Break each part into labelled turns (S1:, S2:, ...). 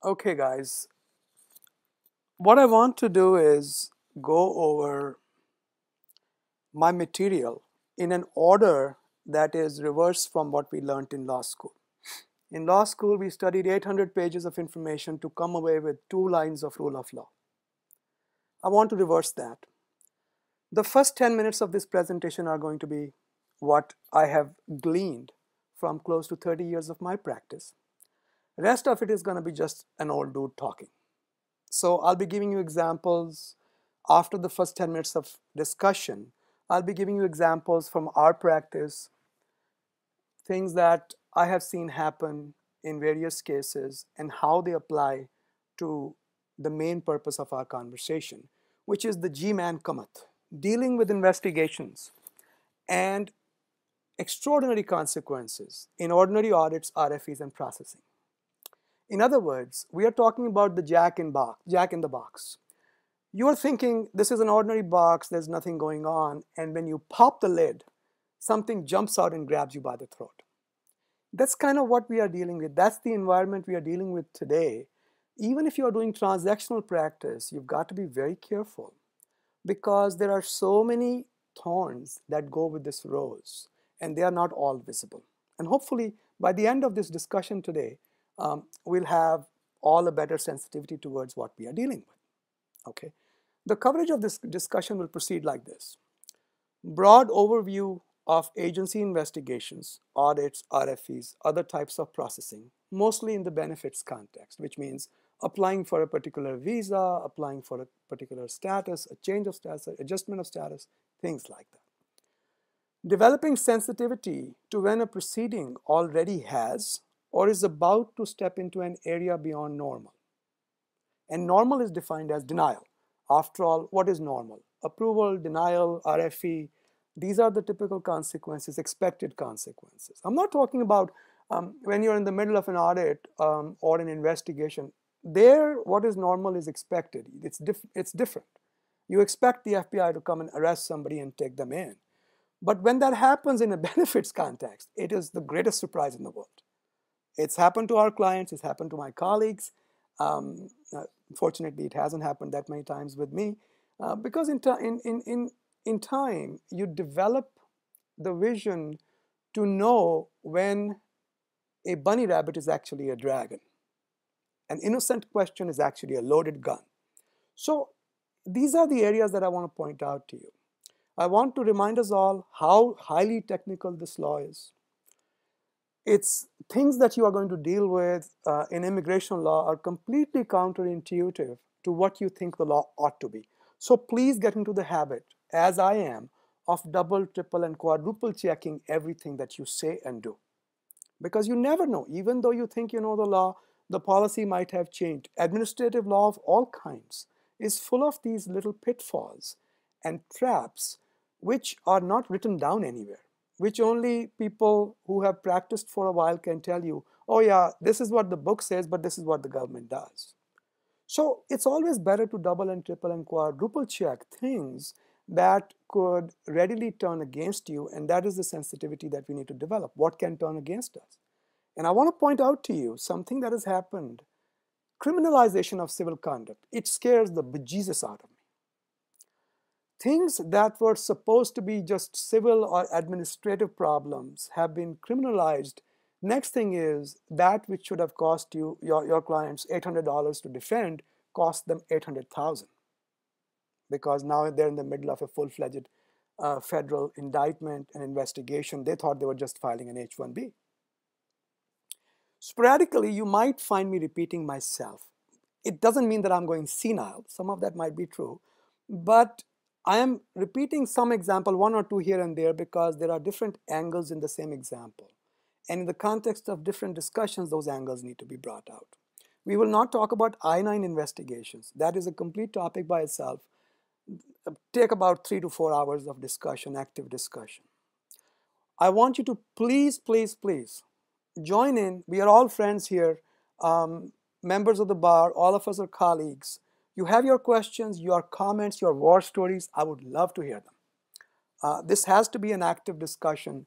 S1: Okay, guys, what I want to do is go over my material in an order that is reverse from what we learned in law school. In law school, we studied 800 pages of information to come away with 2 lines of rule of law. I want to reverse that. The first 10 minutes of this presentation are going to be what I have gleaned from close to 30 years of my practice. Rest of it is going to be just an old dude talking. So I'll be giving you examples after the first 10 minutes of discussion. I'll be giving you examples from our practice, things that I have seen happen in various cases and how they apply to the main purpose of our conversation, which is the G-man cometh, dealing with investigations and extraordinary consequences in ordinary audits, RFEs, and processing. In other words, we are talking about the jack in the box. You're thinking this is an ordinary box, there's nothing going on, and when you pop the lid, something jumps out and grabs you by the throat. That's kind of what we are dealing with. That's the environment we are dealing with today. Even if you're doing transactional practice, you've got to be very careful because there are so many thorns that go with this rose, and they are not all visible. And hopefully, by the end of this discussion today, we'll have all a better sensitivity towards what we are dealing with. Okay. The coverage of this discussion will proceed like this. Broad overview of agency investigations, audits, RFEs, other types of processing, mostly in the benefits context, which means applying for a particular visa, applying for a particular status, a change of status, adjustment of status, things like that. Developing sensitivity to when a proceeding already has or is about to step into an area beyond normal. And normal is defined as denial. After all, what is normal? Approval, denial, RFE, these are the typical consequences, expected consequences. I'm not talking about when you're in the middle of an audit or an investigation. There, what is normal is expected. It's different. You expect the FBI to come and arrest somebody and take them in. But when that happens in a benefits context, it is the greatest surprise in the world. It's happened to our clients, it's happened to my colleagues. Fortunately, it hasn't happened that many times with me because in time, you develop the vision to know when a bunny rabbit is actually a dragon. An innocent question is actually a loaded gun. So these are the areas that I want to point out to you. I want to remind us all how highly technical this law is. It's things that you are going to deal with in immigration law are completely counterintuitive to what you think the law ought to be. So please get into the habit, as I am, of double, triple, and quadruple checking everything that you say and do. Because you never know, even though you think you know the law, the policy might have changed. Administrative law of all kinds is full of these little pitfalls and traps which are not written down anywhere, which only people who have practiced for a while can tell you, oh yeah, this is what the book says, but this is what the government does. So it's always better to double and triple and quadruple check things that could readily turn against you, and that is the sensitivity that we need to develop. What can turn against us? And I want to point out to you something that has happened. Criminalization of civil conduct. It scares the bejesus out of me. Things that were supposed to be just civil or administrative problems have been criminalized. Next thing is that which should have cost you, your clients, $800 to defend, cost them $800,000 because now they're in the middle of a full-fledged federal indictment and investigation. They thought they were just filing an H-1B. Sporadically, you might find me repeating myself. It doesn't mean that I'm going senile. Some of that might be true, but I am repeating some example, one or two here and there, because there are different angles in the same example. And in the context of different discussions, those angles need to be brought out. We will not talk about I-9 investigations. That is a complete topic by itself. Take about 3 to 4 hours of discussion, active discussion. I want you to please, please, please join in. We are all friends here, members of the bar. All of us are colleagues. You have your questions, your comments, your war stories. I would love to hear them. This has to be an active discussion.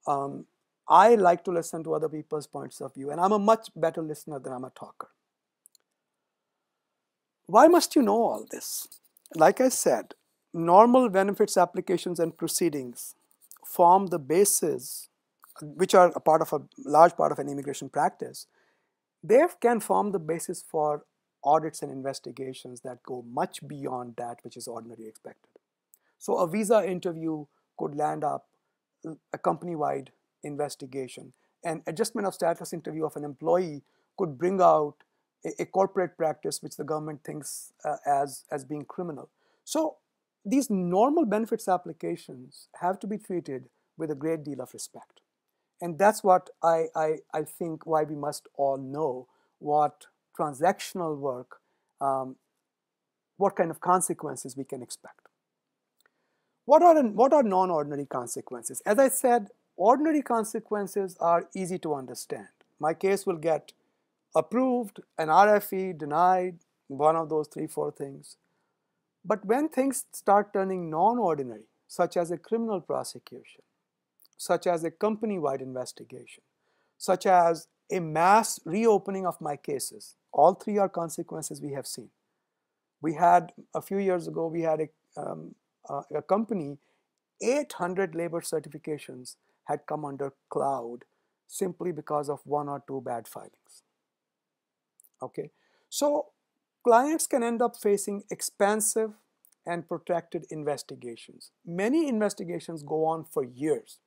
S1: I like to listen to other people's points of view, and I'm a much better listener than I'm a talker. Why must you know all this? Like I said, normal benefits applications and proceedings form the basis, which are a part of a large part of an immigration practice. They can form the basis for audits and investigations that go much beyond that which is ordinarily expected. So a visa interview could land up a company-wide investigation. An adjustment of status interview of an employee could bring out a corporate practice which the government thinks as being criminal. So these normal benefits applications have to be treated with a great deal of respect. And that's what I think why we must all know what transactional work, what kind of consequences we can expect. What are non-ordinary consequences? As I said, ordinary consequences are easy to understand. My case will get approved, an RFE, denied, one of those 3, 4 things. But when things start turning non-ordinary, such as a criminal prosecution, such as a company-wide investigation, such as a mass reopening of my cases, all three are consequences we have seen. We had, a few years ago, we had a company, 800 labor certifications had come under cloud simply because of 1 or 2 bad filings. Okay, so clients can end up facing expensive and protracted investigations. Many investigations go on for years.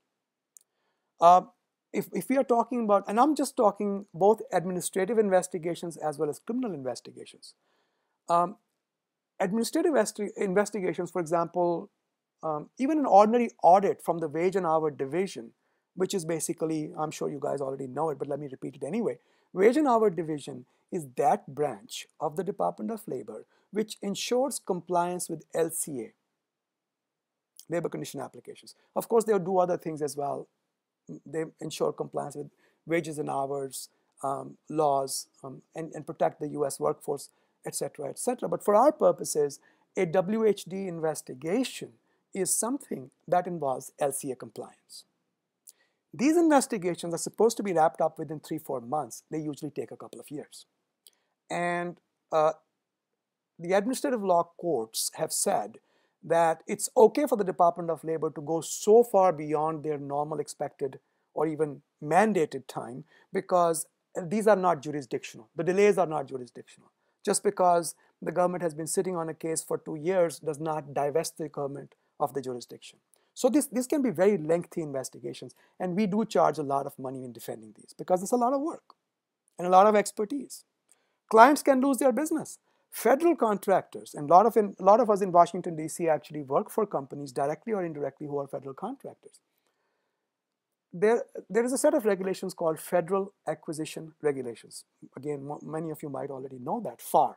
S1: If we are talking about, and I'm just talking both administrative investigations as well as criminal investigations. Administrative investigations, for example, even an ordinary audit from the wage and hour division, which is basically, I'm sure you guys already know it, but let me repeat it anyway. Wage and hour division is that branch of the Department of Labor which ensures compliance with LCA, labor condition applications. Of course, they'll do other things as well. They ensure compliance with wages and hours, laws, and protect the US workforce, etc., etc. But for our purposes, a WHD investigation is something that involves LCA compliance. These investigations are supposed to be wrapped up within 3-4 months. They usually take a couple of years. And the administrative law courts have said that it's okay for the Department of Labor to go so far beyond their normal expected or even mandated time because these are not jurisdictional. The delays are not jurisdictional. Just because the government has been sitting on a case for 2 years does not divest the government of the jurisdiction. So this can be very lengthy investigations, and we do charge a lot of money in defending these because it's a lot of work and a lot of expertise. Clients can lose their business. Federal contractors, and a lot of us in Washington, D.C. actually work for companies directly or indirectly who are federal contractors. There is a set of regulations called Federal Acquisition Regulations. Again, many of you might already know that, FAR.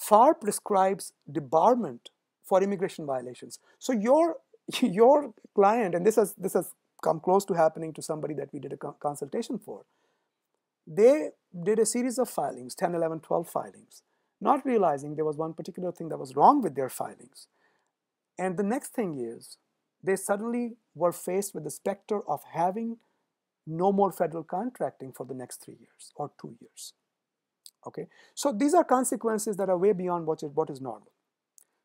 S1: FAR prescribes debarment for immigration violations. So your client, and this has come close to happening to somebody that we did a consultation for, they did a series of filings, 10, 11, 12 filings, not realizing there was one particular thing that was wrong with their filings. And the next thing is, they suddenly were faced with the specter of having no more federal contracting for the next 3 years or 2 years. Okay, so these are consequences that are way beyond what is normal.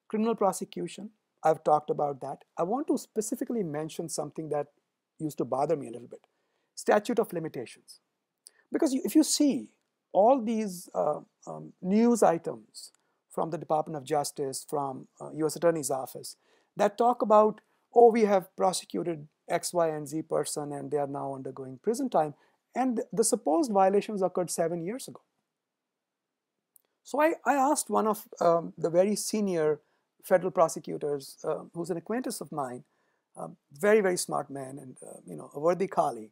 S1: Criminal prosecution, I've talked about that. I want to specifically mention something that used to bother me a little bit. Statute of limitations. Because if you see all these news items from the Department of Justice, from US Attorney's Office, that talk about, oh, we have prosecuted X, Y, and Z person and they are now undergoing prison time, and the supposed violations occurred 7 years ago. So I asked one of the very senior federal prosecutors, who's an acquaintance of mine, very, very smart man and a worthy colleague.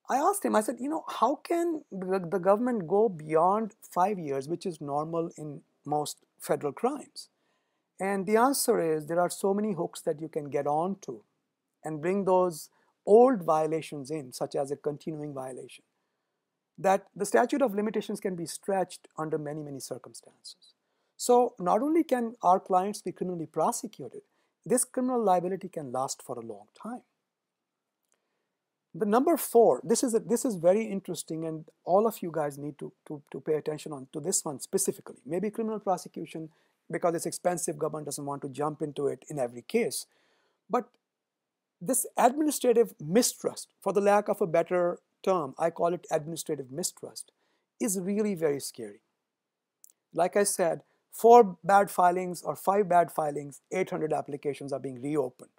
S1: I asked him, I said, how can the government go beyond 5 years, which is normal in most federal crimes? And the answer is there are so many hooks that you can get onto and bring those old violations in, such as a continuing violation, that the statute of limitations can be stretched under many, many circumstances. So not only can our clients be criminally prosecuted, this criminal liability can last for a long time. The number 4, this is very interesting, and all of you guys need to pay attention on to this one specifically. Maybe criminal prosecution, because it's expensive, government doesn't want to jump into it in every case. But this administrative mistrust, for the lack of a better term, I call it administrative mistrust, is really very scary. Like I said, 4 bad filings or 5 bad filings, 800 applications are being reopened.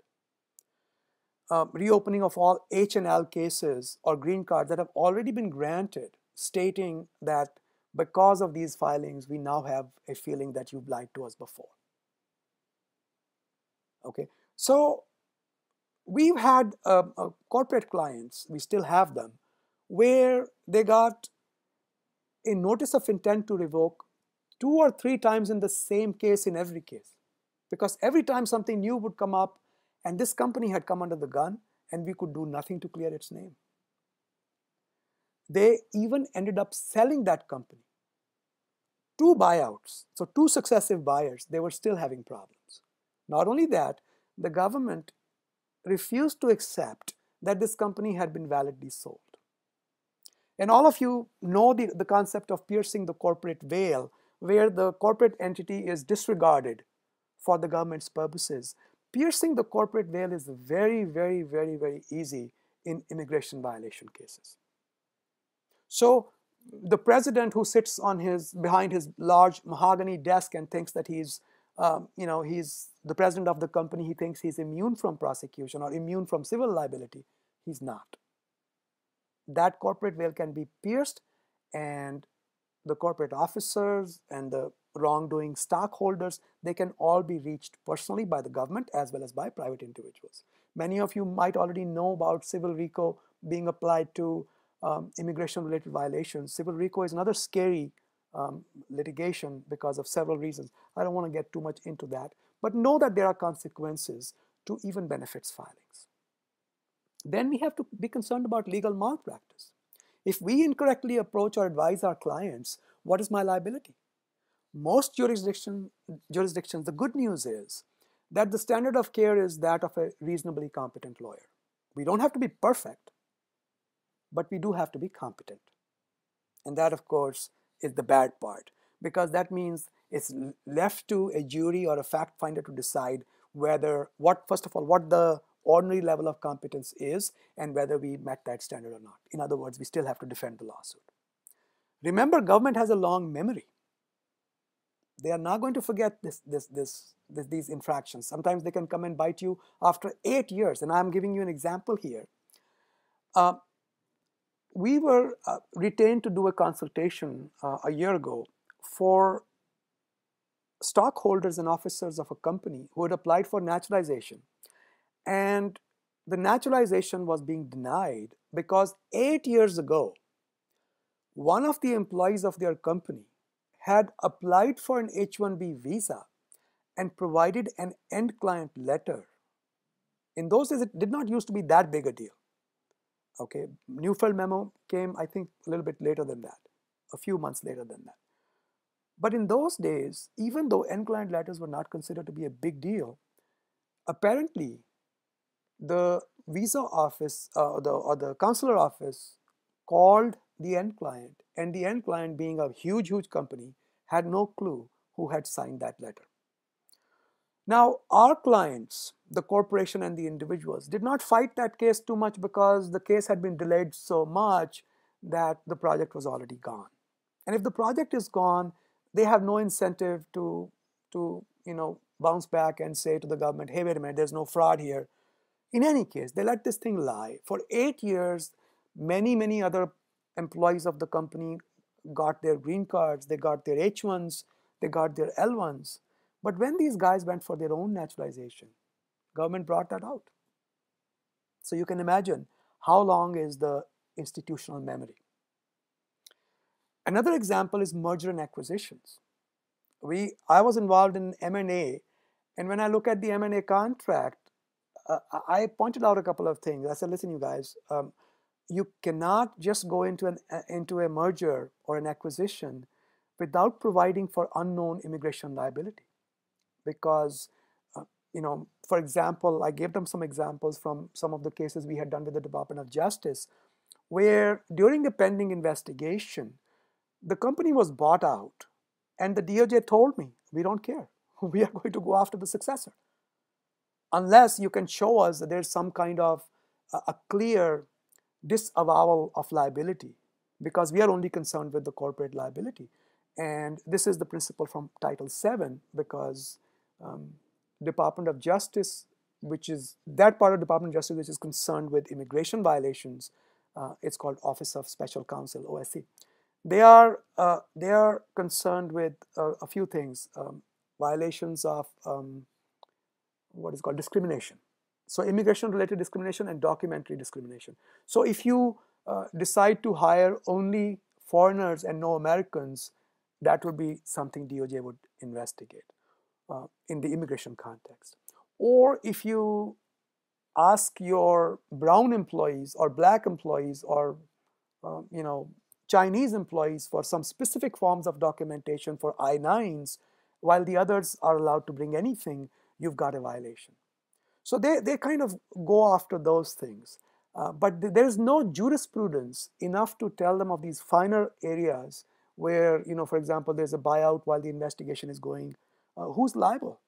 S1: Reopening of all H&L cases or green cards that have already been granted, stating that because of these filings, we now have a feeling that you've lied to us before. Okay, so we've had corporate clients, we still have them, where they got a notice of intent to revoke 2 or 3 times in the same case in every case. Because every time something new would come up, and this company had come under the gun, and we could do nothing to clear its name. They even ended up selling that company. 2 buyouts, so 2 successive buyers, they were still having problems. Not only that, the government refused to accept that this company had been validly sold. And all of you know the concept of piercing the corporate veil, where the corporate entity is disregarded for the government's purposes. Piercing the corporate veil is very, very, very, very easy in immigration violation cases. So the president who sits on behind his large mahogany desk and thinks that he's the president of the company, he thinks he's immune from prosecution or immune from civil liability. He's not. That corporate veil can be pierced, and the corporate officers and the wrongdoing stockholders, they can all be reached personally by the government as well as by private individuals. Many of you might already know about civil RICO being applied to immigration-related violations. Civil RICO is another scary litigation because of several reasons. I don't want to get too much into that, but know that there are consequences to even benefits filings. Then we have to be concerned about legal malpractice. If we incorrectly approach or advise our clients, what is my liability? Most jurisdictions, the good news is that the standard of care is that of a reasonably competent lawyer. We don't have to be perfect, but we do have to be competent. And that, of course, is the bad part, because that means it's left to a jury or a fact finder to decide first of all, what the ordinary level of competence is and whether we met that standard or not. In other words, we still have to defend the lawsuit. Remember, government has a long memory. They are not going to forget these infractions. Sometimes they can come and bite you after 8 years, and I'm giving you an example here. We were retained to do a consultation a year ago for stockholders and officers of a company who had applied for naturalization. And the naturalization was being denied because 8 years ago, one of the employees of their company had applied for an H-1B visa and provided an end client letter. In those days, it did not used to be that big a deal. Okay, Neufeld memo came, I think, a little bit later than that, a few months later than that. But in those days, even though end client letters were not considered to be a big deal, apparently the visa office or the consular office called the end client, and the end client, being a huge company, had no clue who had signed that letter. Now, our clients, the corporation and the individuals, did not fight that case too much because the case had been delayed so much that the project was already gone. And if the project is gone, they have no incentive to bounce back and say to the government, hey, wait a minute, there's no fraud here. In any case, they let this thing lie. For 8 years, many other employees of the company got their green cards, they got their H1s, they got their L1s. But when these guys went for their own naturalization, government brought that out. So you can imagine how long is the institutional memory. Another example is merger and acquisitions. I was involved in M&A, and when I look at the M&A contract, I pointed out a couple of things. I said, listen, you guys, you cannot just go into a merger or an acquisition without providing for unknown immigration liability. Because For example, I gave them some examples from some of the cases we had done with the Department of Justice, where during a pending investigation, the company was bought out, and the DOJ told me, we don't care. We are going to go after the successor, unless you can show us that there's some kind of a clear disavowal of liability, because we are only concerned with the corporate liability. And this is the principle from Title VII, because Department of Justice, which is that part of Department of Justice which is concerned with immigration violations, it's called Office of Special Counsel, OSC. They are concerned with a few things, violations of what is called discrimination. So immigration-related discrimination and documentary discrimination. So if you decide to hire only foreigners and no Americans, that would be something DOJ would investigate in the immigration context. Or if you ask your brown employees or black employees or Chinese employees for some specific forms of documentation for I-9s, while the others are allowed to bring anything, you've got a violation. So they kind of go after those things. But there's no jurisprudence enough to tell them of these finer areas where, for example, there's a buyout while the investigation is going. Who's liable?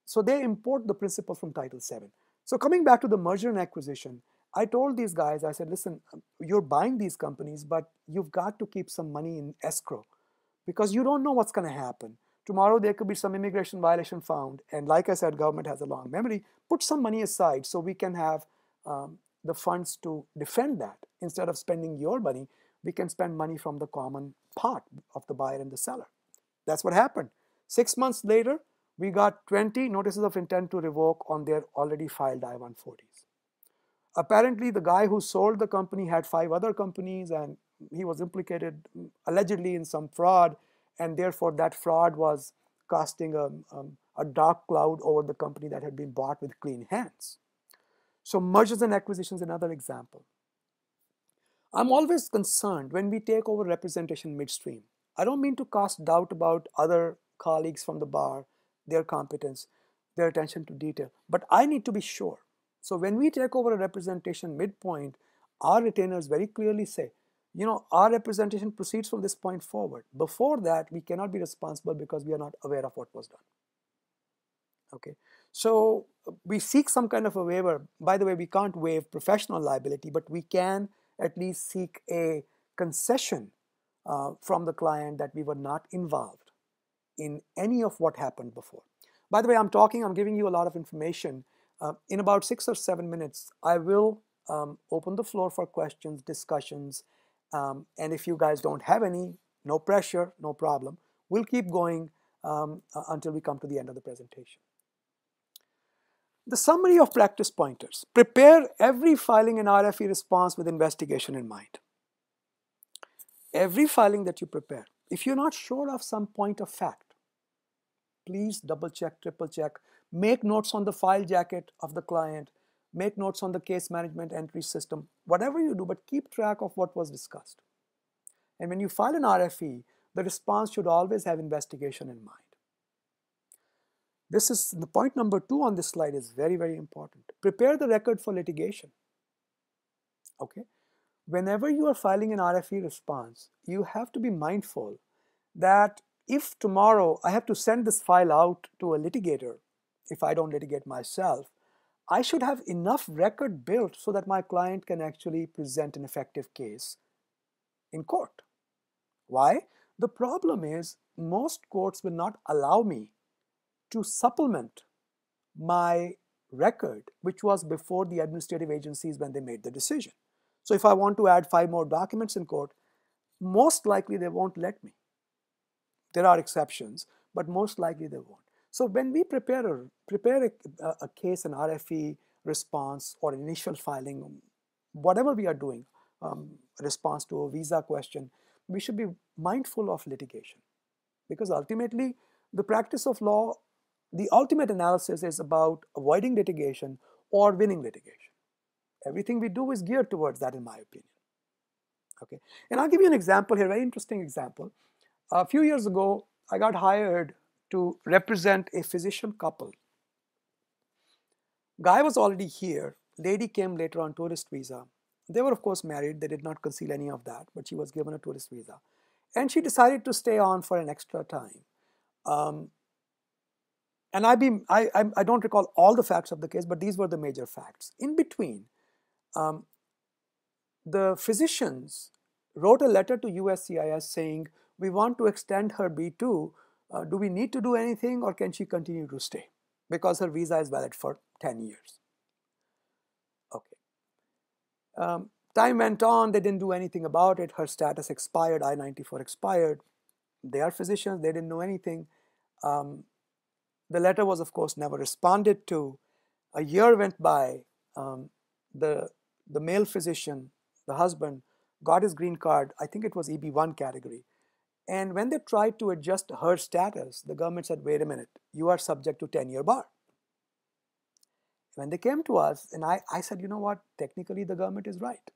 S1: So they import the principle from Title VII. So coming back to the merger and acquisition, I told these guys, I said, listen, you're buying these companies, but you've got to keep some money in escrow, because you don't know what's going to happen. Tomorrow there could be some immigration violation found, and like I said, government has a long memory. Put some money aside so we can have the funds to defend that. Instead of spending your money, we can spend money from the common pot of the buyer and the seller. That's what happened. 6 months later, we got 20 notices of intent to revoke on their already filed I-140s. Apparently, the guy who sold the company had 5 other companies, and he was implicated allegedly in some fraud, and therefore that fraud was casting a dark cloud over the company that had been bought with clean hands. So mergers and acquisitions, another example. I'm always concerned when we take over representation midstream. I don't mean to cast doubt about other colleagues from the bar, their competence, their attention to detail, but I need to be sure. So when we take over a representation midpoint, our retainers very clearly say, our representation proceeds from this point forward. Before that, we cannot be responsible because we are not aware of what was done. Okay, so we seek some kind of a waiver. By the way, we can't waive professional liability, but we can at least seek a concession from the client that we were not involved in any of what happened before. By the way, I'm giving you a lot of information. In about 6 or 7 minutes, I will open the floor for questions, discussions, and if you guys don't have any, no pressure, no problem. We'll keep going until we come to the end of the presentation. The summary of practice pointers. Prepare every filing and RFE response with investigation in mind. Every filing that you prepare, if you're not sure of some point of fact, please double check, triple check, make notes on the file jacket of the client, make notes on the case management entry system, whatever you do, but keep track of what was discussed. And when you file an RFE, the response should always have investigation in mind. This is the point number 2 on this slide is very, very important. Prepare the record for litigation. Okay. Whenever you are filing an RFE response, you have to be mindful that if tomorrow I have to send this file out to a litigator, if I don't litigate myself, I should have enough record built so that my client can actually present an effective case in court. Why? The problem is most courts will not allow me to supplement my record, which was before the administrative agencies when they made the decision. So if I want to add 5 more documents in court, most likely they won't let me. There are exceptions, but most likely they won't. So when we prepare a case, an RFE response or initial filing, whatever we are doing, response to a visa question, we should be mindful of litigation, because ultimately the practice of law, the ultimate analysis is about avoiding litigation or winning litigation. Everything we do is geared towards that, in my opinion. Okay, and I'll give you an example here, very interesting example. A few years ago, I got hired to represent a physician couple Guy was already here. Lady came later on tourist visa. They were, of course, married. They did not conceal any of that, but she was given a tourist visa. And she decided to stay on for an extra time. Um, and I don't recall all the facts of the case, but these were the major facts. In between, um, the physicians wrote a letter to USCIS saying, we want to extend her B2. Do we need to do anything, or can she continue to stay? Because her visa is valid for 10 years. Okay. Time went on, they didn't do anything about it. Her status expired, I-94 expired. They are physicians, they didn't know anything. The letter was, of course, never responded to. A year went by. The male physician, the husband, got his green card. I think it was EB1 category. And when they tried to adjust her status, the government said, wait a minute, you are subject to 10-year bar. When they came to us, and I said, you know what, technically the government is right.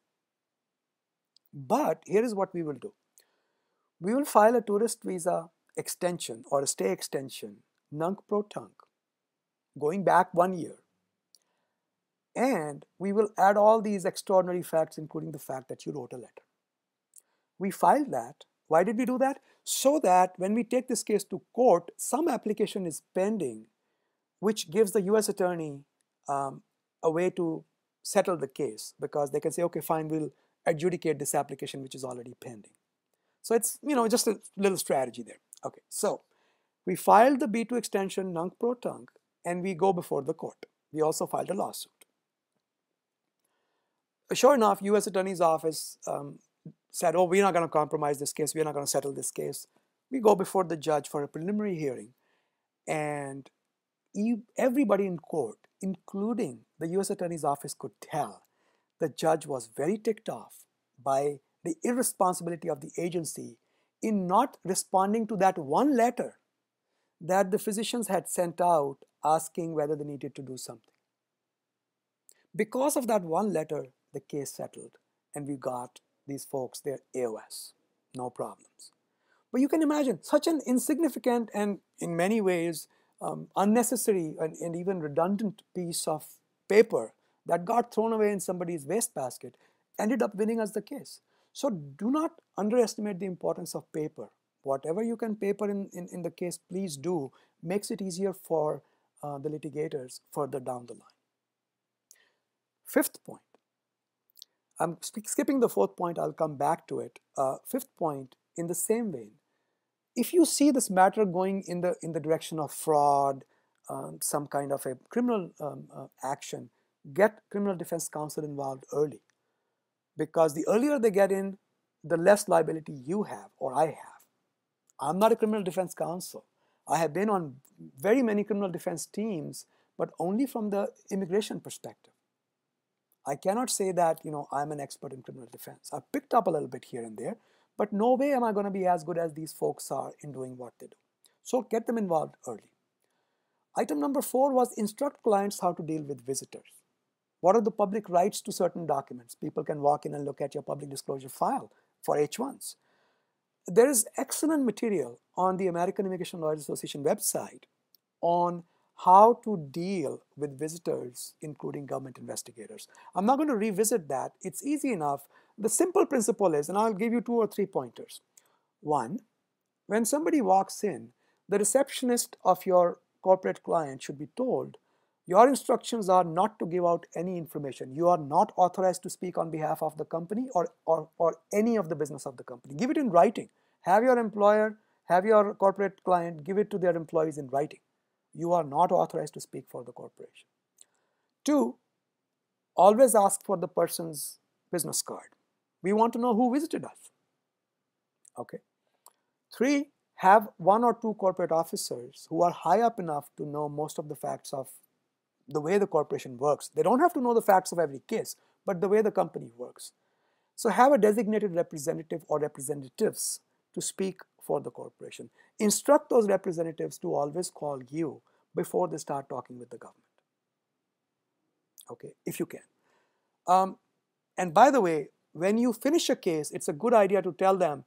S1: But here is what we will do. We will file a tourist visa extension or a stay extension, nunc pro tunc, going back 1 year. And we will add all these extraordinary facts, including the fact that you wrote a letter. We filed that. Why did we do that? So that when we take this case to court, some application is pending, which gives the US attorney a way to settle the case, because they can say, okay, fine, we'll adjudicate this application which is already pending. So it's, just a little strategy there. Okay, so we filed the B2 extension nunc pro tunc, and we go before the court. We also filed a lawsuit. Sure enough, US Attorney's Office said, oh, we're not going to compromise this case. We're not going to settle this case. We go before the judge for a preliminary hearing, and everybody in court, including the US Attorney's Office, could tell the judge was very ticked off by the irresponsibility of the agency in not responding to that one letter that the physicians had sent out asking whether they needed to do something. Because of that one letter, the case settled, and we got these folks their AOS, no problems. But you can imagine such an insignificant and in many ways unnecessary and even redundant piece of paper that got thrown away in somebody's wastebasket ended up winning us the case. So do not underestimate the importance of paper. Whatever you can paper in the case, please do. Makes it easier for the litigators further down the line. Fifth point. I'm skipping the fourth point. I'll come back to it. Fifth point, in the same vein, if you see this matter going in the direction of fraud, some kind of a criminal action, get criminal defense counsel involved early. Because the earlier they get in, the less liability you have or I have. I'm not a criminal defense counsel. I have been on very many criminal defense teams, but only from the immigration perspective. I cannot say that, I'm an expert in criminal defense. I've picked up a little bit here and there, but no way am I going to be as good as these folks are in doing what they do. So get them involved early. Item number 4 was instruct clients how to deal with visitors. What are the public rights to certain documents? People can walk in and look at your public disclosure file for H1s. There is excellent material on the American Immigration Lawyers Association website on how to deal with visitors, including government investigators. I'm not going to revisit that. It's easy enough. The simple principle is, and I'll give you 2 or 3 pointers. 1, when somebody walks in, the receptionist of your corporate client should be told, your instructions are not to give out any information. You are not authorized to speak on behalf of the company or any of the business of the company. Give it in writing. Have your employer, have your corporate client give it to their employees in writing. You are not authorized to speak for the corporation. 2, always ask for the person's business card. We want to know who visited us. Okay. 3, have 1 or 2 corporate officers who are high up enough to know most of the facts of the way the corporation works. They don't have to know the facts of every case, but the way the company works. So have a designated representative or representatives to speak for the corporation. Instruct those representatives to always call you before they start talking with the government. Okay, if you can. And by the way, when you finish a case, it's a good idea to tell them,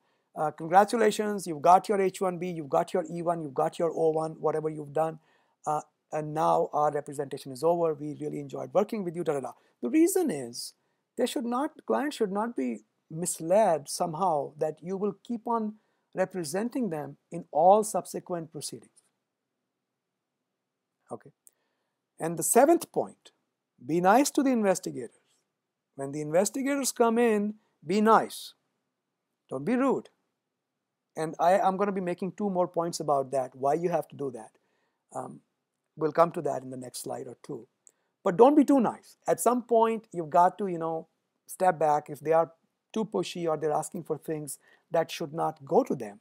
S1: congratulations, you've got your H1B, you've got your E1, you've got your O1, whatever you've done. and now our representation is over. We really enjoyed working with you. Da, da, da. The reason is clients should not be misled somehow that you will keep on representing them in all subsequent proceedings. Okay. And the seventh point, be nice to the investigators. When the investigators come in, be nice. Don't be rude. And I'm going to be making 2 more points about that, why you have to do that. We'll come to that in the next slide or 2. But don't be too nice. At some point, you've got to, step back. If they are too pushy or they're asking for things that should not go to them,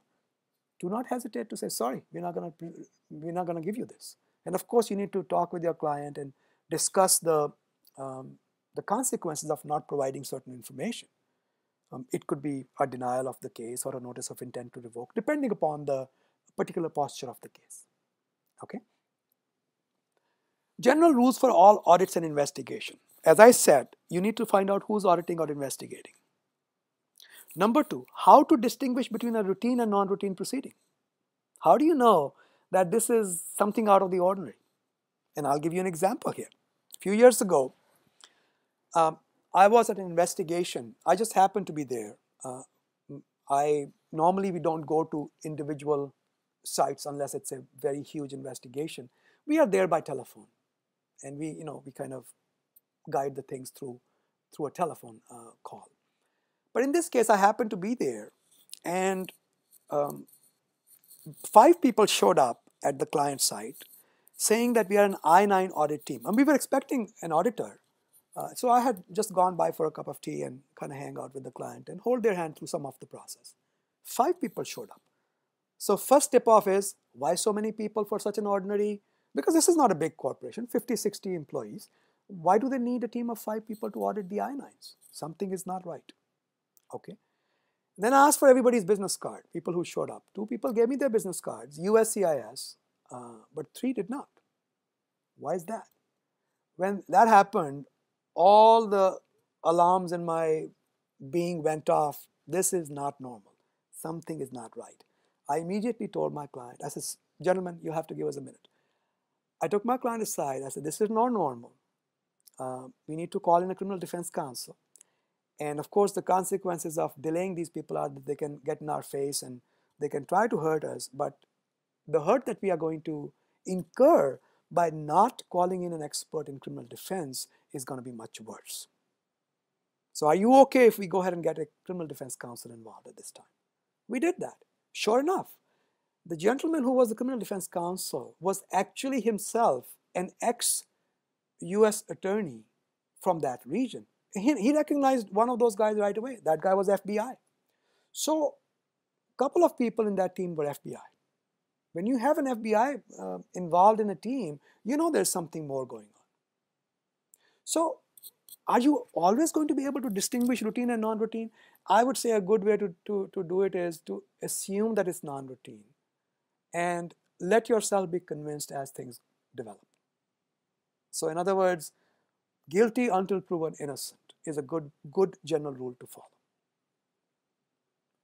S1: do not hesitate to say, sorry, we're not going to give you this. And of course, you need to talk with your client and discuss the consequences of not providing certain information. It could be a denial of the case or a notice of intent to revoke, depending upon the particular posture of the case. Okay. General rules for all audits and investigation. As I said, you need to find out who's auditing or investigating. Number 2, how to distinguish between a routine and non-routine proceeding. How do you know that this is something out of the ordinary? And I'll give you an example here. A few years ago, I was at an investigation. I just happened to be there. Normally we don't go to individual sites unless it's a very huge investigation. We are there by telephone, and we kind of guide the things through a telephone call. But in this case, I happened to be there, and 5 people showed up at the client site saying that we are an I-9 audit team. And we were expecting an auditor. So I had just gone by for a cup of tea and kind of hang out with the client and hold their hand through some of the process. 5 people showed up. So first tip off is, why so many people for such an ordinary? Because this is not a big corporation, 50, 60 employees. Why do they need a team of 5 people to audit the I-9s? Something is not right. Okay. Then I asked for everybody's business card, people who showed up. 2 people gave me their business cards, USCIS, but 3 did not. Why is that? When that happened, all the alarms in my being went off. This is not normal. Something is not right. I immediately told my client, I said, gentlemen, you have to give us a minute. I took my client aside. I said, this is not normal. We need to call in a criminal defense counsel. And of course, the consequences of delaying these people are that they can get in our face and they can try to hurt us. But the hurt that we are going to incur by not calling in an expert in criminal defense is going to be much worse. So are you okay if we go ahead and get a criminal defense counsel involved at this time? We did that. Sure enough, the gentleman who was the criminal defense counsel was actually himself an ex-US attorney from that region. He recognized one of those guys right away. That guy was FBI. So a couple of people in that team were FBI. When you have an FBI involved in a team, there's something more going on. So are you always going to be able to distinguish routine and non-routine? I would say a good way to do it is to assume that it's non-routine and let yourself be convinced as things develop. So in other words, guilty until proven innocent is a good general rule to follow.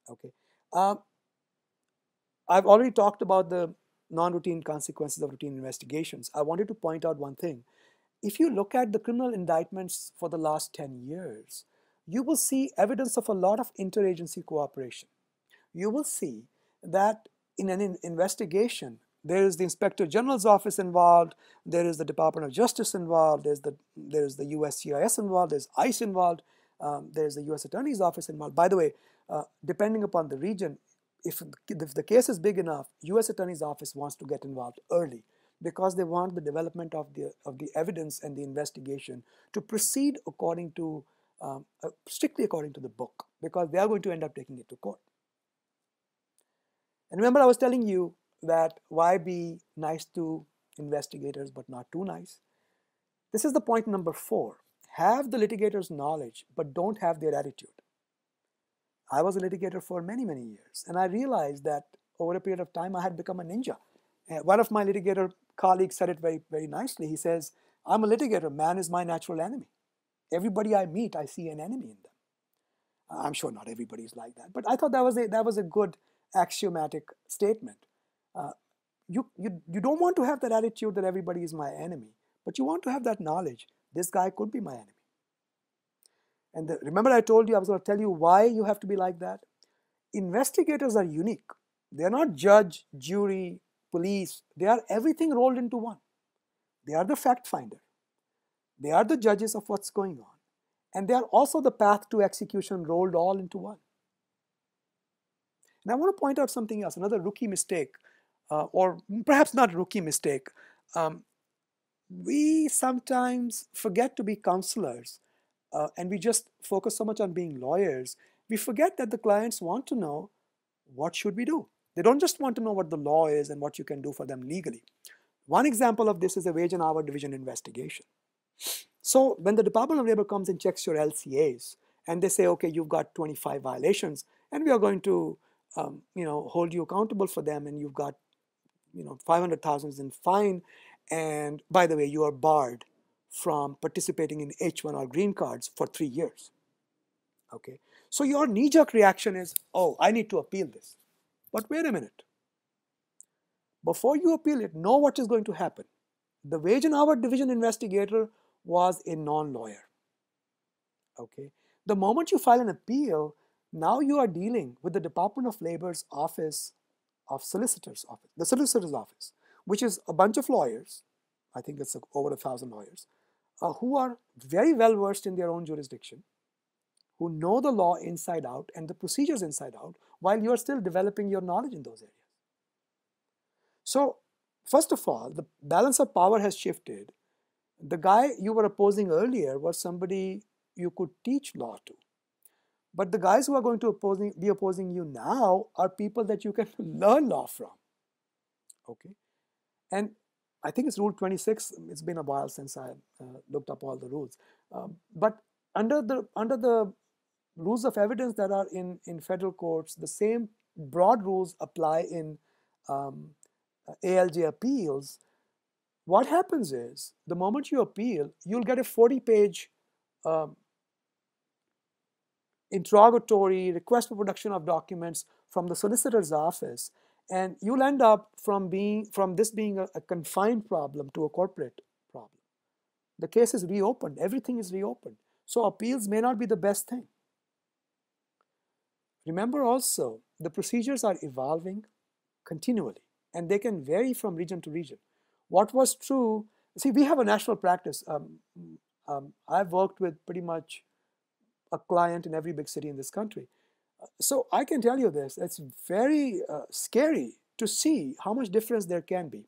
S1: Okay. I've already talked about the non-routine consequences of routine investigations. I wanted to point out one thing. If you look at the criminal indictments for the last 10 years, you will see evidence of a lot of interagency cooperation. You will see that in an investigation, there is the Inspector General's office involved, there is the Department of Justice involved, there is the USCIS involved, there's ICE involved, there's the US Attorney's Office involved. By the way, depending upon the region, if the case is big enough, US Attorney's Office wants to get involved early because they want the development of the evidence and the investigation to proceed according to strictly according to the book, because they are going to end up taking it to court. And remember, I was telling you that why be nice to investigators but not too nice? This is the point number 4. Have the litigator's knowledge but don't have their attitude. I was a litigator for many, many years, and I realized that over a period of time I had become a ninja. One of my litigator colleagues said it very, very nicely. He says, I'm a litigator, man is my natural enemy. Everybody I meet, I see an enemy in them. I'm sure not everybody is like that, but I thought that was a good axiomatic statement. you don't want to have that attitude that everybody is my enemy, but you want to have that knowledge. This guy could be my enemy. And remember I told you I was going to tell you why you have to be like that? Investigators are unique. They are not judge, jury, police. They are everything rolled into one. They are the fact finder. They are the judges of what's going on. And they are also the path to execution rolled all into one. And I want to point out something else, another rookie mistake, or perhaps not rookie mistake. We sometimes forget to be counselors, and we just focus so much on being lawyers. We forget that the clients want to know, what should we do? They don't just want to know what the law is and what you can do for them legally. One example of this is a wage and hour division investigation. So when the Department of Labor comes and checks your LCAs, and they say, okay, you've got 25 violations, and we are going to hold you accountable for them, and you've got 500,000 in fine, and by the way, you are barred from participating in H1 or green cards for 3 years. Okay, so your knee-jerk reaction is, oh, I need to appeal this. But wait a minute. Before you appeal it, know what is going to happen. The wage and hour division investigator was a non-lawyer. Okay, the moment you file an appeal, now you are dealing with the Department of Labor's office of solicitor's office, the solicitor's office, which is a bunch of lawyers. I think it's over 1,000 lawyers who are very well versed in their own jurisdiction, who know the law inside out and the procedures inside out, while you are still developing your knowledge in those areas. So, first of all, the balance of power has shifted. The guy you were opposing earlier was somebody you could teach law to. But the guys who are going to be opposing you now are people that you can learn law from. Okay? And I think it's Rule 26. It's been a while since I looked up all the rules. But under the rules of evidence that are in federal courts, the same broad rules apply in ALJ appeals. What happens is, the moment you appeal, you'll get a 40-page interrogatory request for production of documents from the solicitor's office, and you'll end up from this being a confined problem to a corporate problem. The case is reopened. Everything is reopened. So appeals may not be the best thing. Remember also, the procedures are evolving continually, and they can vary from region to region. What was true, see, we have a national practice. I've worked with pretty much a client in every big city in this country. So I can tell you this, it's very scary to see how much difference there can be.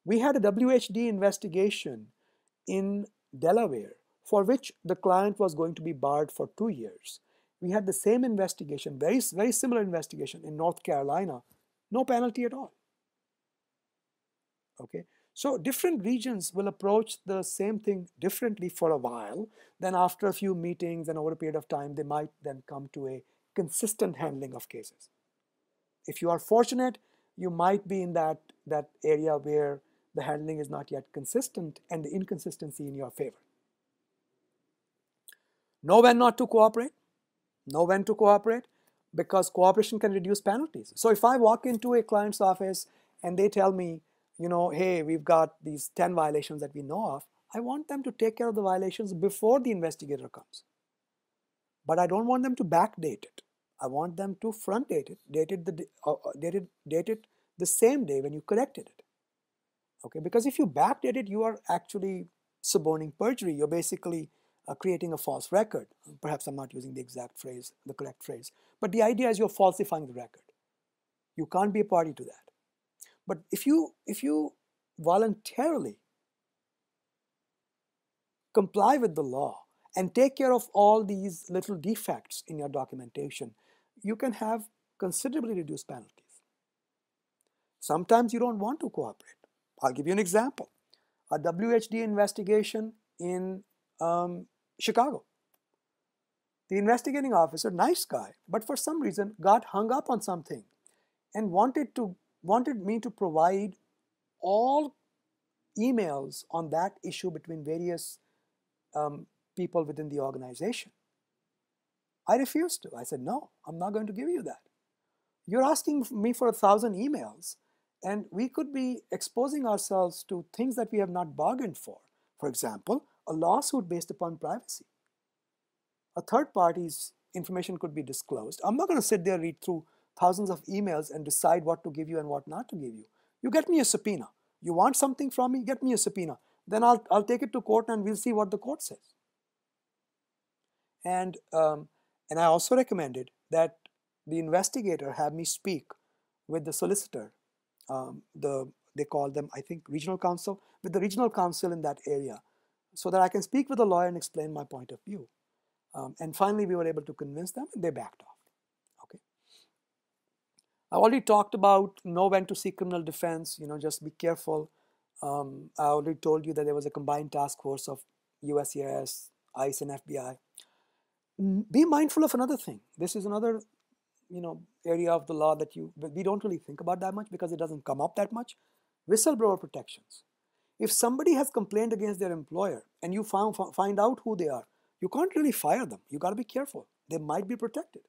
S1: We had a WHD investigation in Delaware for which the client was going to be barred for 2 years. We had the same investigation, very, very similar investigation in North Carolina, no penalty at all. Okay, so different regions will approach the same thing differently for a while. Then after a few meetings and over a period of time, they might then come to a consistent handling of cases. If you are fortunate, you might be in that area where the handling is not yet consistent and the inconsistency in your favor. Know when not to cooperate. Know when to cooperate, because cooperation can reduce penalties. So if I walk into a client's office and they tell me, hey, we've got these 10 violations that we know of, I want them to take care of the violations before the investigator comes. But I don't want them to backdate it. I want them to front date it, date it the same day when you corrected it. Okay, because if you backdate it, you are actually suborning perjury. You're basically creating a false record. Perhaps I'm not using the exact phrase, the correct phrase, but the idea is you're falsifying the record. You can't be a party to that. But if you voluntarily comply with the law and take care of all these little defects in your documentation, you can have considerably reduced penalties. Sometimes you don't want to cooperate. I'll give you an example. A WHD investigation in Chicago. The investigating officer, nice guy, but for some reason got hung up on something and wanted me to provide all emails on that issue between various people within the organization. I refused to. I said, no, I'm not going to give you that. You're asking me for 1,000 emails, And we could be exposing ourselves to things that we have not bargained for. For example, a lawsuit based upon privacy. A third party's information could be disclosed. I'm not going to sit there, read through thousands of emails and decide what to give you and what not to give you. You get me a subpoena. You want something from me? Get me a subpoena. Then I'll take it to court and we'll see what the court says. And I also recommended that the investigator have me speak with the solicitor. They call them, I think, regional counsel, with the regional counsel in that area, so that I can speak with the lawyer and explain my point of view. And finally, we were able to convince them, and they backed off. Okay. I already talked about know when to seek criminal defense. Just be careful. I already told you that there was a combined task force of USCIS, ICE, and FBI. Be mindful of another thing. This is another area of the law that we don't really think about that much because it doesn't come up that much. Whistleblower protections. If somebody has complained against their employer and you find out who they are, you can't really fire them. You got to be careful. They might be protected.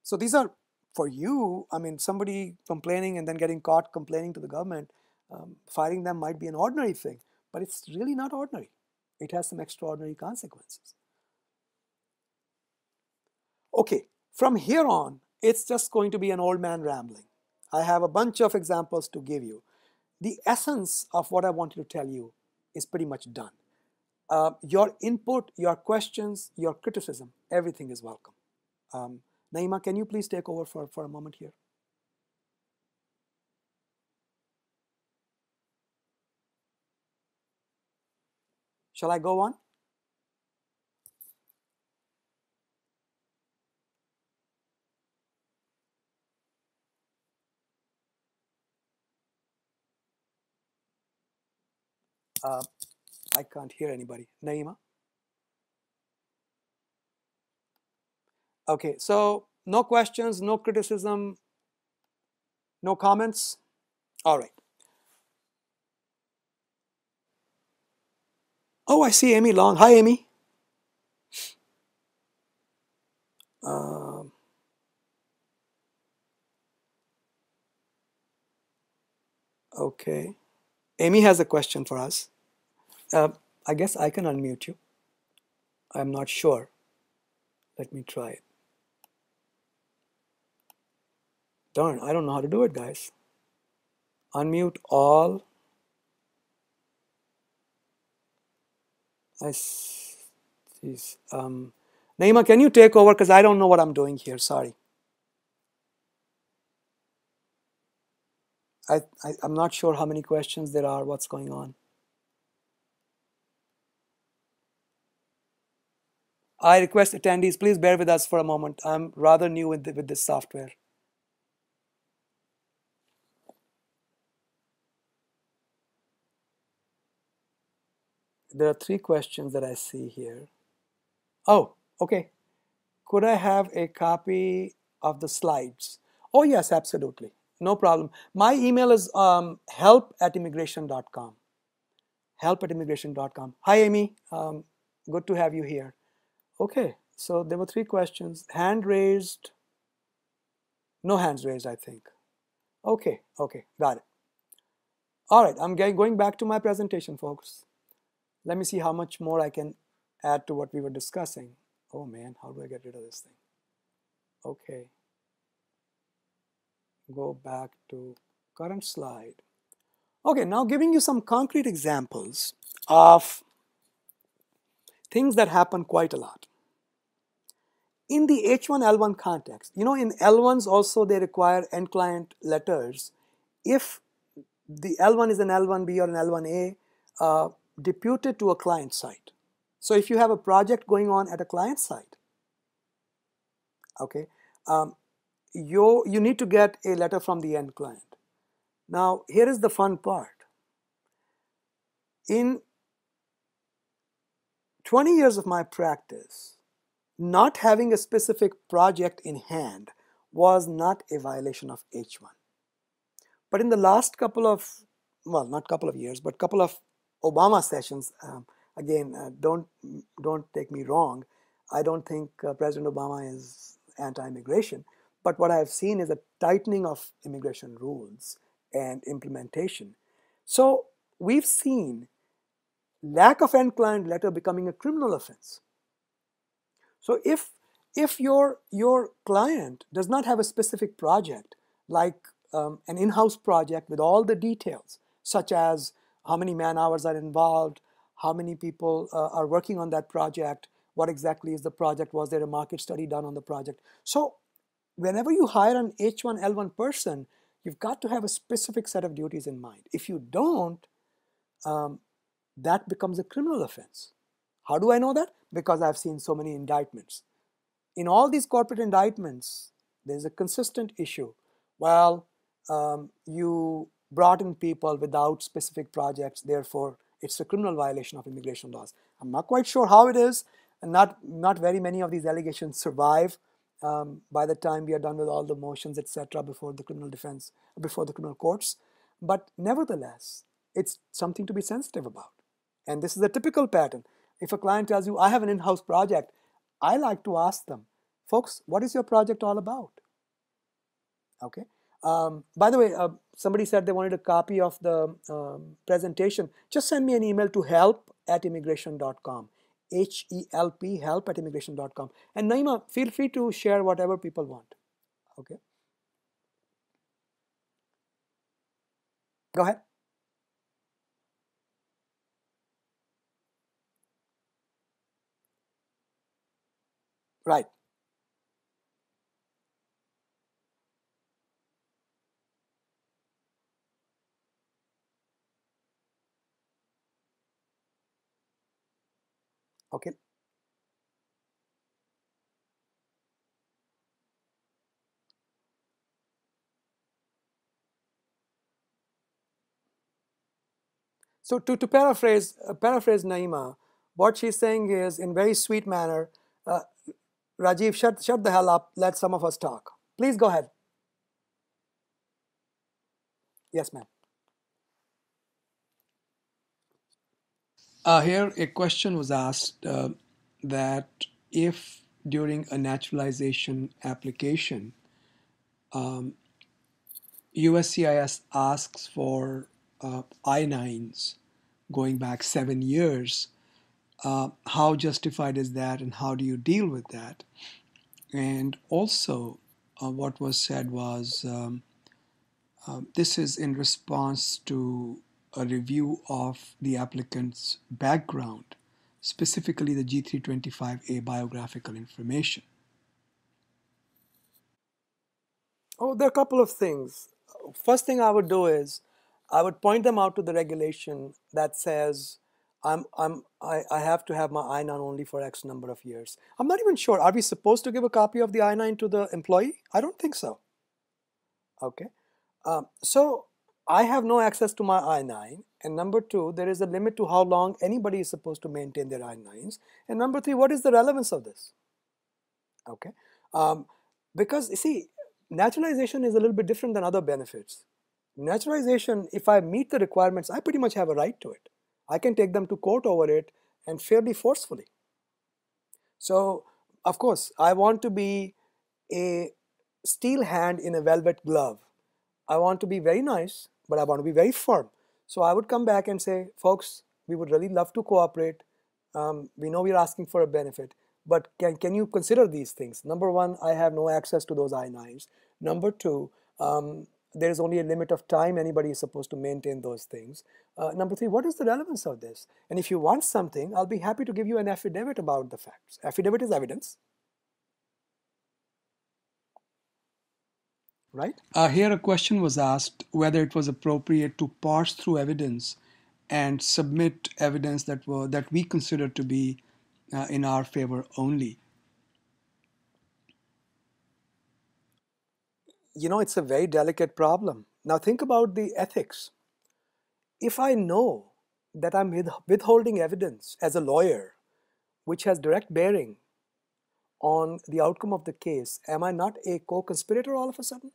S1: So these are for you. I mean, somebody complaining and then getting caught complaining to the government, firing them might be an ordinary thing, but it's really not ordinary. It has some extraordinary consequences. Okay, from here on, it's just going to be an old man rambling. I have a bunch of examples to give you. The essence of what I wanted to tell you is pretty much done. Your input, your questions, your criticism, everything is welcome. Naima, can you please take over for a moment here? Shall I go on? I can't hear anybody. Naima? Okay, so no questions, no criticism, no comments? All right. Oh, I see Amy Long. Hi, Amy. Okay. Amy has a question for us. I guess I can unmute you. I'm not sure. Let me try it. Darn, I don't know how to do it, guys. Unmute all. Naima, can you take over? Because I don't know what I'm doing here. Sorry. I'm not sure how many questions there are, what's going on. I request attendees, please bear with us for a moment. I'm rather new with this software. There are 3 questions that I see here. Oh, okay. Could I have a copy of the slides? Oh, yes, absolutely. No problem. My email is help@immigration.com. Help@immigration.com. Hi, Amy. Good to have you here. Okay, so there were 3 questions. Hand raised. No hands raised, I think. Okay, got it. All right, I'm going back to my presentation, folks. Let me see how much more I can add to what we were discussing. Oh man, how do I get rid of this thing? Okay. Go back to current slide. Okay, now giving you some concrete examples of things that happen quite a lot. In the H1L1 context, in L1s also they require end client letters if the L1 is an L1B or an L1A deputed to a client site. So if you have a project going on at a client site, okay, you need to get a letter from the end client. Now, here is the fun part. In 20 years of my practice, not having a specific project in hand was not a violation of H1. But in the last couple of, well, not couple of years, but couple of Obama sessions, again, don't take me wrong. I don't think President Obama is anti-immigration, but what I've seen is a tightening of immigration rules and implementation. So we've seen lack of end client letter becoming a criminal offense. So if your client does not have a specific project, like an in-house project with all the details, such as how many man hours are involved, how many people are working on that project, what exactly is the project, was there a market study done on the project. So whenever you hire an H1L1 person, you've got to have a specific set of duties in mind. If you don't, that becomes a criminal offense. How do I know that? Because I've seen so many indictments. In all these corporate indictments, there's a consistent issue. Well, you brought in people without specific projects, therefore it's a criminal violation of immigration laws. I'm not quite sure how it is, and not very many of these allegations survive by the time we are done with all the motions, etc., before the criminal defense, before the criminal courts. But nevertheless, it's something to be sensitive about. And this is a typical pattern. If a client tells you, I have an in-house project, I like to ask them, folks, what is your project all about? Okay. By the way, somebody said they wanted a copy of the presentation. Just send me an email to help@immigration.com. HELP, help@immigration.com. And Naima, feel free to share whatever people want. Okay. Go ahead. Right. Okay. So to paraphrase Naima, what she's saying is, in very sweet manner, uh, Rajiv, shut the hell up. Let some of us talk. Please go ahead. Yes, ma'am. Here, a question was asked that if during a naturalization application, USCIS asks for I-9s going back 7 years, how justified is that and how do you deal with that? And also, what was said was this is in response to a review of the applicant's background, specifically the G325A biographical information. Oh, there are a couple of things. First thing I would do is I would point them out to the regulation that says I have to have my I-9 only for X number of years. I'm not even sure. Are we supposed to give a copy of the I-9 to the employee? I don't think so. Okay. So I have no access to my I-9. And number two, there is a limit to how long anybody is supposed to maintain their I-9s. And number three, what is the relevance of this? Okay. Because you see, naturalization is a little bit different than other benefits. Naturalization, if I meet the requirements, I pretty much have a right to it. I can take them to court over it, and fairly forcefully. So, of course, I want to be a steel hand in a velvet glove. I want to be very nice, but I want to be very firm. So I would come back and say, folks, we would really love to cooperate. We know we're asking for a benefit, but can you consider these things? Number one, I have no access to those I-9s. Number two, there is only a limit of time anybody is supposed to maintain those things. Number three, what is the relevance of this? And if you want something, I'll be happy to give you an affidavit about the facts. Affidavit is evidence. Right? Here a question was asked whether it was appropriate to parse through evidence and submit evidence that we consider to be in our favor only. You know, it's a very delicate problem. Now think about the ethics. If I know that I'm withholding evidence as a lawyer, which has direct bearing on the outcome of the case, am I not a co-conspirator all of a sudden?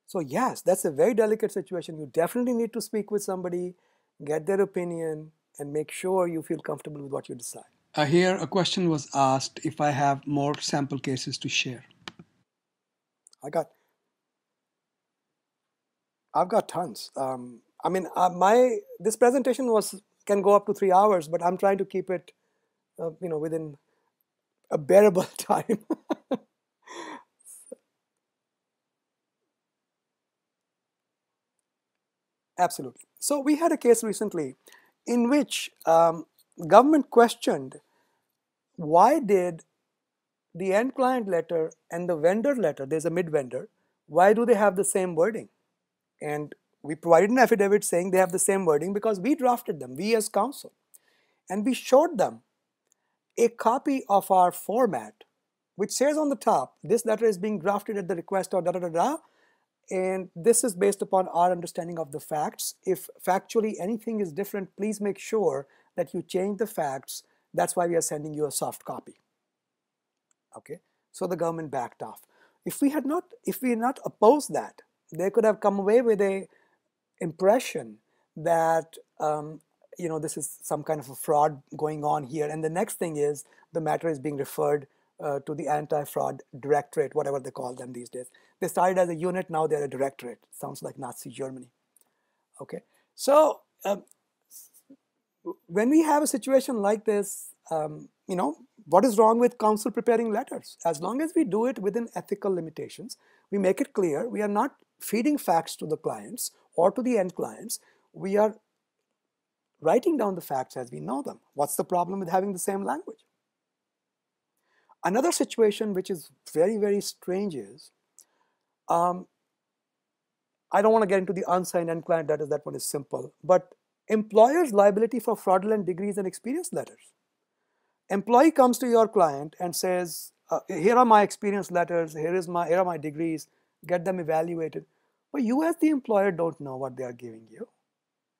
S1: So yes, that's a very delicate situation. You definitely need to speak with somebody, get their opinion, and make sure you feel comfortable with what you decide. Here, a question was asked if I have more sample cases to share. I got, I've got tons. I mean, this presentation can go up to 3 hours, but I'm trying to keep it, within a bearable time. Absolutely. So we had a case recently in which government questioned why did the end client letter and the vendor letter, there's a mid vendor, why do they have the same wording? And we provided an affidavit saying they have the same wording because we drafted them, we as counsel. And we showed them a copy of our format, which says on the top, this letter is being drafted at the request of da da da da. And this is based upon our understanding of the facts. If factually anything is different, please make sure that you change the facts. That's why we are sending you a soft copy. Okay, so the government backed off. If we had not opposed that, they could have come away with a impression that this is some kind of a fraud going on here. And the next thing is the matter is being referred to the anti-fraud directorate, whatever they call them these days. They started as a unit, now they're a directorate. Sounds like Nazi Germany. Okay, so when we have a situation like this, what is wrong with counsel preparing letters? As long as we do it within ethical limitations, we make it clear we are not feeding facts to the clients or to the end clients. We are writing down the facts as we know them. What's the problem with having the same language? Another situation which is very, very strange is, I don't want to get into the unsigned end client letters, that one is simple, but employer's liability for fraudulent degrees and experience letters. Employee comes to your client and says, here are my experience letters, here are my degrees, get them evaluated. But you as the employer don't know what they are giving you.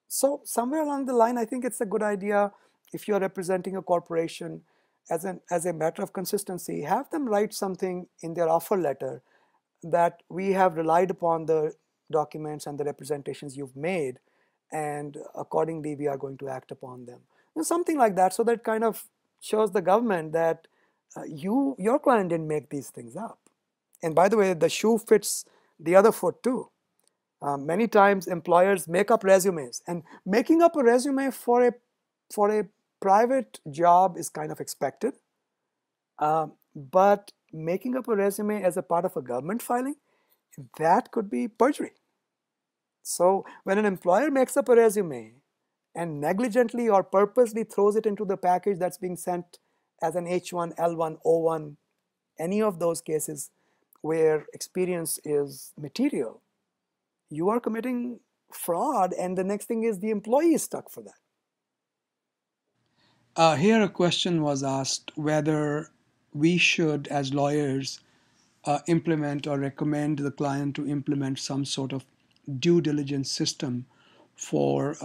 S1: So somewhere along the line, I think it's a good idea, if you're representing a corporation, as a matter of consistency, have them write something in their offer letter that we have relied upon the documents and the representations you've made, and accordingly we are going to act upon them. Something like that, so that kind of shows the government that your client didn't make these things up. And by the way, the shoe fits the other foot too. Many times employers make up resumes, and making up a resume for a private job is kind of expected. But making up a resume as a part of a government filing, that could be perjury. So when an employer makes up a resume and negligently or purposely throws it into the package that's being sent as an H1, L1, O1, any of those cases where experience is material, you are committing fraud, and the next thing is the employee is stuck for that. Here a question was asked whether we should, as lawyers, implement or recommend the client to implement some sort of due diligence system for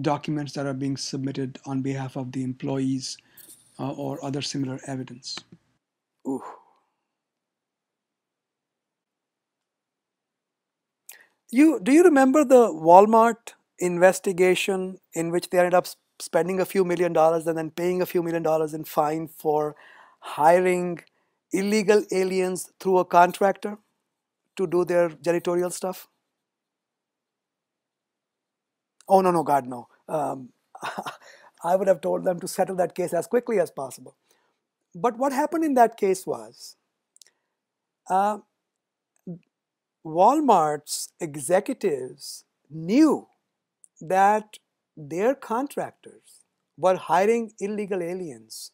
S1: documents that are being submitted on behalf of the employees or other similar evidence. Ooh. Do you remember the Walmart investigation in which they ended up spending a few $1 million and then paying a few $1 million in fine for hiring illegal aliens through a contractor to do their janitorial stuff? Oh, no, God, no. I would have told them to settle that case as quickly as possible. But what happened in that case was, Walmart's executives knew that their contractors were hiring illegal aliens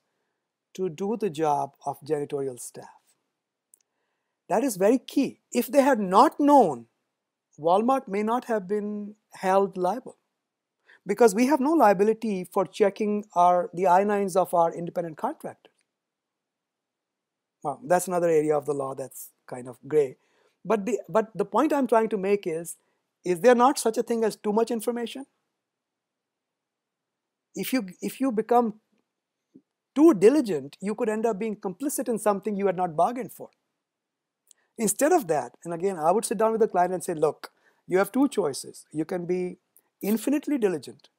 S1: to do the job of janitorial staff. That is very key. If they had not known, Walmart may not have been held liable, because we have no liability for checking the I-9s of our independent contractors. Well, that's another area of the law that's kind of gray. But the point I'm trying to make is there not such a thing as too much information? If you become too diligent, you could end up being complicit in something you had not bargained for. Instead of that, and again, I would sit down with the client and say, look, you have two choices. You can be infinitely diligent,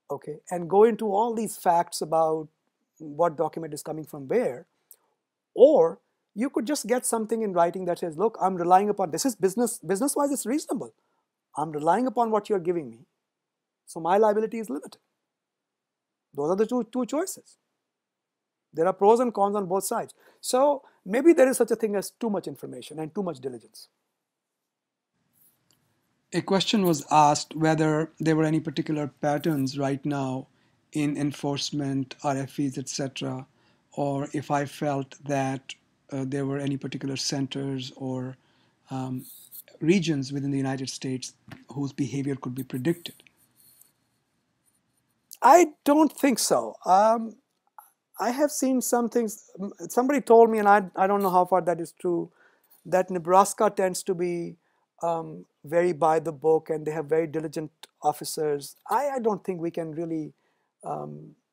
S1: okay, and go into all these facts about what document is coming from where, or You could just get something in writing that says, look, I'm relying upon, this is business wise, it's reasonable. I'm relying upon what you're giving me. So my liability is limited. Those are the two choices. There are pros and cons on both sides. So maybe there is such a thing as too much information and too much diligence.
S2: A question was asked whether there were any particular patterns right now in enforcement, RFEs, etc., or if I felt that there were any particular centers or um, regions within the United States whose behavior could be predicted.
S1: I don't think so. I have seen some things. Somebody told me, and I don't know how far that is true, that Nebraska tends to be very by the book and they have very diligent officers. I don't think we can really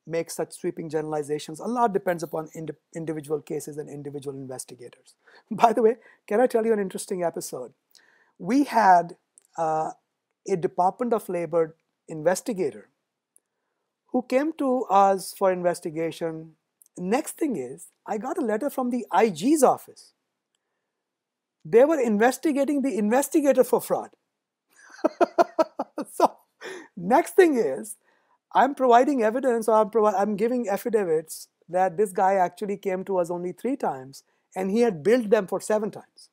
S1: make such sweeping generalizations. A lot depends upon individual cases and individual investigators. By the way, can I tell you an interesting episode? We had a Department of Labor investigator who came to us for investigation. Next thing is, I got a letter from the IG's office. They were investigating the investigator for fraud. So, next thing is, I'm providing evidence, or I'm giving affidavits that this guy actually came to us only 3 times and he had billed them for 7 times.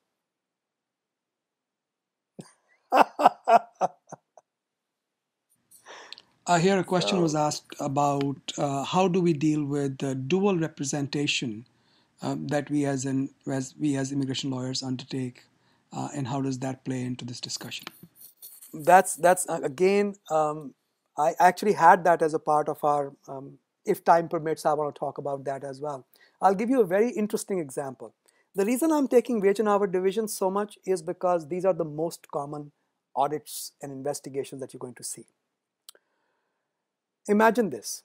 S2: Here a question was asked about how do we deal with the dual representation that we as immigration lawyers undertake, and how does that play into this discussion?
S1: That's again, I actually had that as a part of our. If time permits, I want to talk about that as well. I'll give you a very interesting example. The reason I'm taking wage and hour division so much is because these are the most common audits and investigations that you're going to see. Imagine this.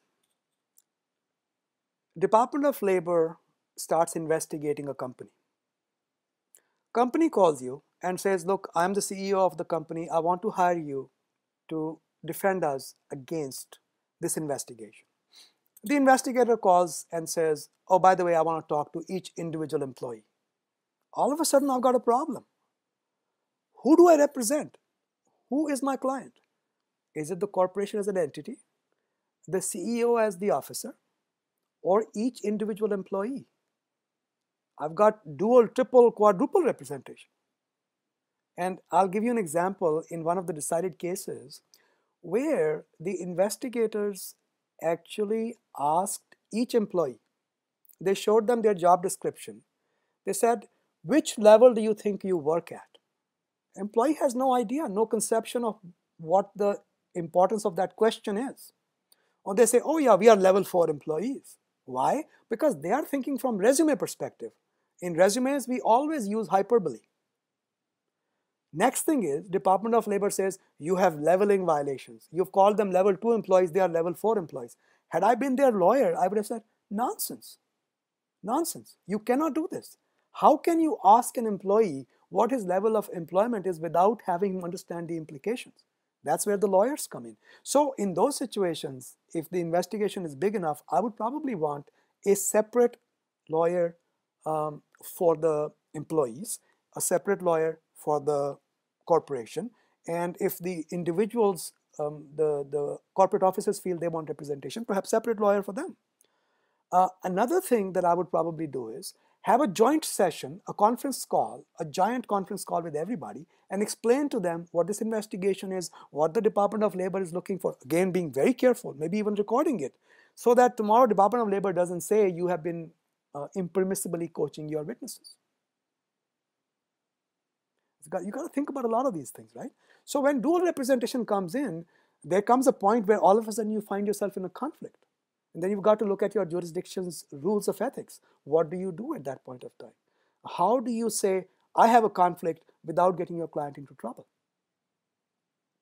S1: Department of Labor starts investigating a company. Company calls you and says, look, I'm the CEO of the company. I want to hire you to defend us against this investigation. The investigator calls and says, oh, by the way, I want to talk to each individual employee. All of a sudden, I've got a problem. Who do I represent? Who is my client? Is it the corporation as an entity, the CEO as the officer, or each individual employee? I've got dual, triple, quadruple representation. And I'll give you an example in one of the decided cases where the investigators actually asked each employee, they showed them their job description. They said, which level do you think you work at? Employee has no idea, no conception of what the importance of that question is. Or they say, oh yeah, we are level 4 employees. Why? Because they are thinking from resume perspective. In resumes, we always use hyperbole. Next thing is, Department of Labor says, you have leveling violations. You've called them level 2 employees, they are level 4 employees. Had I been their lawyer, I would have said, nonsense. Nonsense. You cannot do this. How can you ask an employee what his level of employment is without having him understand the implications? That's where the lawyers come in. So in those situations, if the investigation is big enough, I would probably want a separate lawyer for the employees, a separate lawyer for the corporation, and if the individuals, the corporate officers feel they want representation, perhaps separate lawyer for them. Another thing that I would probably do is have a joint session, a conference call, a giant conference call with everybody, and explain to them what this investigation is, what the Department of Labor is looking for. Again, being very careful, maybe even recording it, so that tomorrow Department of Labor doesn't say you have been impermissibly coaching your witnesses. You got to think about a lot of these things, right? So when dual representation comes in, there comes a point where all of a sudden you find yourself in a conflict. And then you've got to look at your jurisdiction's rules of ethics. What do you do at that point of time? How do you say, I have a conflict without getting your client into trouble?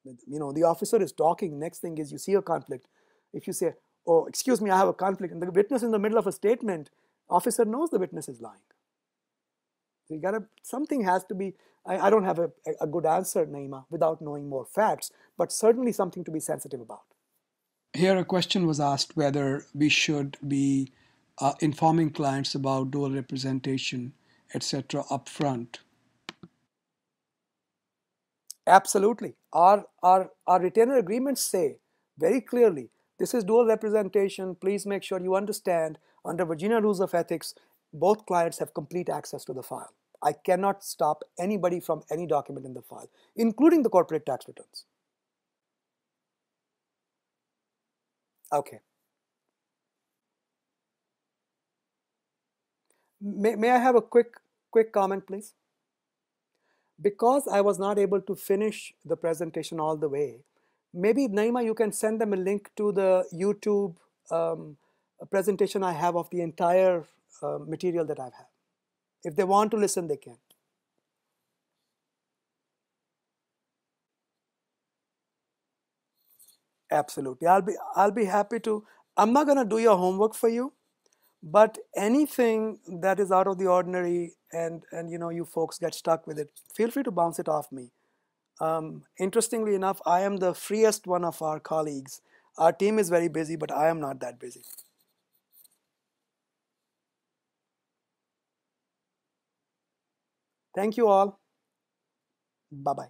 S1: You know, the officer is talking. Next thing is you see a conflict. If you say, oh, excuse me, I have a conflict, and the witness in the middle of a statement, officer knows the witness is lying. So you gotta, something has to be, I don't have a good answer, Naima, without knowing more facts, but certainly something to be sensitive about.
S2: Here a question was asked whether we should be informing clients about dual representation etc. upfront?
S1: Absolutely. Our retainer agreements say very clearly this is dual representation. Please make sure you understand under Virginia rules of ethics, both clients have complete access to the file. I cannot stop anybody from any document in the file, including the corporate tax returns. Okay. May I have a quick comment, please? Because I was not able to finish the presentation all the way, maybe Naima, you can send them a link to the YouTube presentation I have of the entire material that I've had. If they want to listen, they can. Absolutely. I'll be happy to. I'm not gonna do your homework for you, but anything that is out of the ordinary and you folks get stuck with it, feel free to bounce it off me. Interestingly enough, I am the freest one of our colleagues. Our team is very busy, but I am not that busy. Thank you all. Bye bye.